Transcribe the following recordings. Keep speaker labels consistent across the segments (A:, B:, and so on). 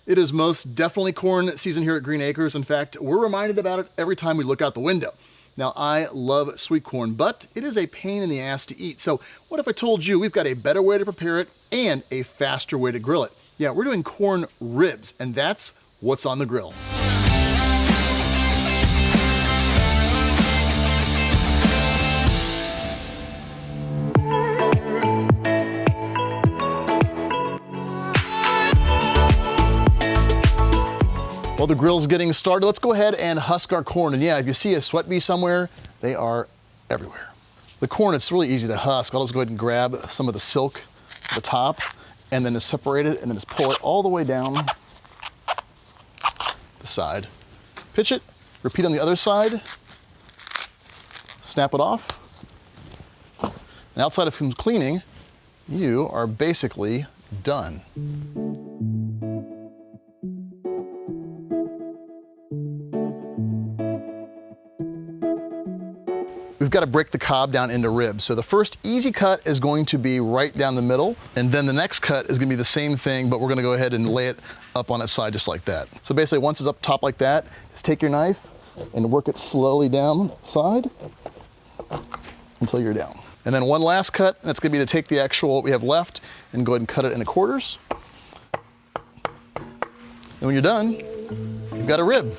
A: It is most definitely corn season here at Green Acres. In fact, we're reminded about it every time we look out the window. Now, I love sweet corn, but it is a pain in the ass to eat. So what if I told you we've got a better way to prepare it and a faster way to grill it? Yeah, we're doing corn ribs, and that's what's on the grill. While the grill's getting started, let's go ahead and husk our corn. And yeah, if you see a sweat bee somewhere, they are everywhere. The corn, it's really easy to husk. I'll just go ahead and grab some of the silk at the top and then just separate it and then just pull it all the way down the side. Pitch it, repeat on the other side, snap it off. And outside of some cleaning, you are basically done. We've got to break the cob down into ribs. So the first easy cut is going to be right down the middle, and then the next cut is going to be the same thing, but we're going to go ahead and lay it up on its side just like that. So basically once it's up top like that, just take your knife and work it slowly down the side until you're down. And then one last cut, and that's going to be to take the actual what we have left and go ahead and cut it into quarters. And when you're done, you've got a rib.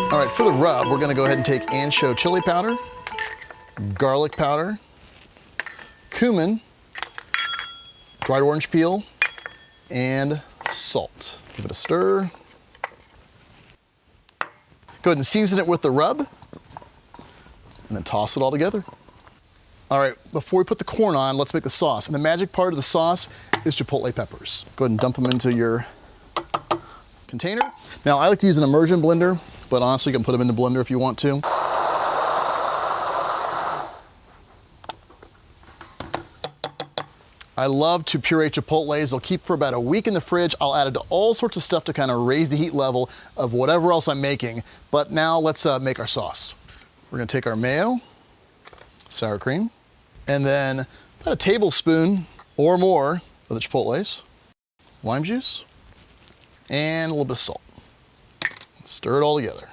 A: All right, for the rub, we're gonna go ahead and take ancho chili powder, garlic powder, cumin, dried orange peel, and salt. Give it a stir. Go ahead and season it with the rub, and then toss it all together. All right, before we put the corn on, let's make the sauce. And the magic part of the sauce is chipotle peppers. Go ahead and dump them into your container. Now, I like to use an immersion blender, but honestly, you can put them in the blender if you want to. I love to puree chipotles. They'll keep for about a week in the fridge. I'll add it to all sorts of stuff to kind of raise the heat level of whatever else I'm making. But now let's make our sauce. We're gonna take our mayo, sour cream, and then about a tablespoon or more of the chipotles, lime juice, and a little bit of salt. Stir it all together.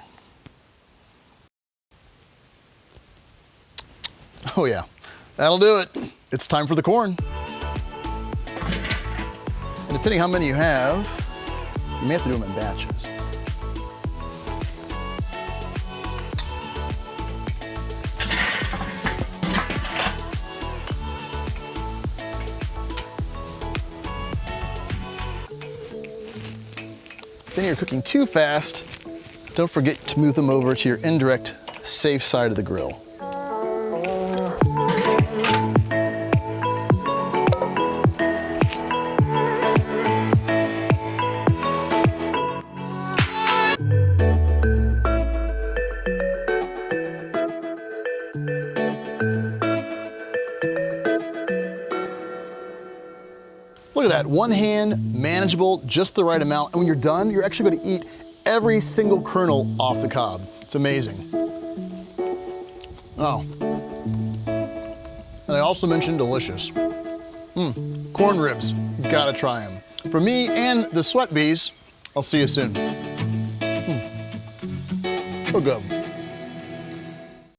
A: Oh yeah, that'll do it. It's time for the corn. And depending how many you have, you may have to do them in batches. Then you're cooking too fast, don't forget to move them over to your indirect, safe side of the grill. Look at that, one hand, manageable, just the right amount. And when you're done, you're actually going to eat every single kernel off the cob. It's amazing. Oh. And I also mentioned delicious. Corn ribs, gotta try them. For me and the sweat bees, I'll see you soon. So good.